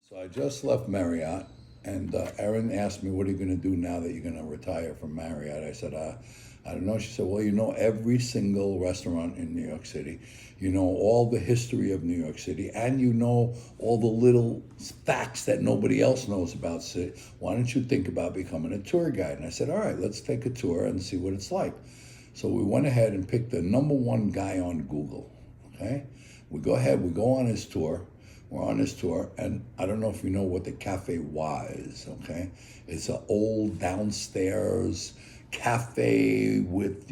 So I just left Marriott, and Erin asked me, "What are you going to do now that you're going to retire from Marriott?" I said, "I don't know." She said, "Well, you know every single restaurant in New York City. You know all the history of New York City, and you know all the little facts that nobody else knows about city. Why don't you think about becoming a tour guide?" And I said, "All right, let's take a tour and see what it's like." So we went ahead and picked the number one guy on Google. Okay, we go ahead, we go on his tour. We're on this tour, and I don't know if you know what the Cafe Y is, okay? It's an old downstairs cafe with,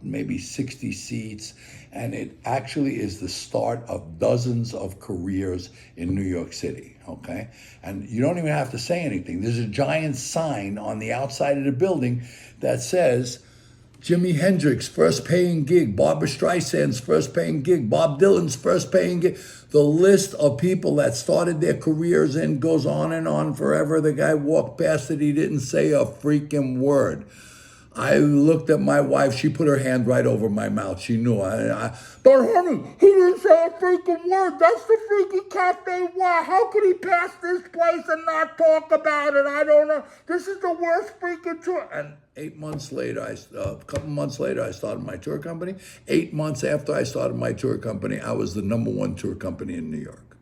maybe 60 seats, and it actually is the start of dozens of careers in New York City, okay? And you don't even have to say anything. There's a giant sign on the outside of the building that says, Jimi Hendrix, first paying gig. Barbra Streisand's first paying gig. Bob Dylan's first paying gig. The list of people that started their careers in goes on and on forever. The guy walked past it. He didn't say a freaking word. I looked at my wife. She put her hand right over my mouth. She knew. But honey, he didn't say a freaking word. That's the freaking Cafe Y. How could he pass this place and not talk about it? I don't know. This is the worst freaking tour. And 8 months later, a couple months later, I started my tour company. 8 months after I started my tour company, I was the number one tour company in New York.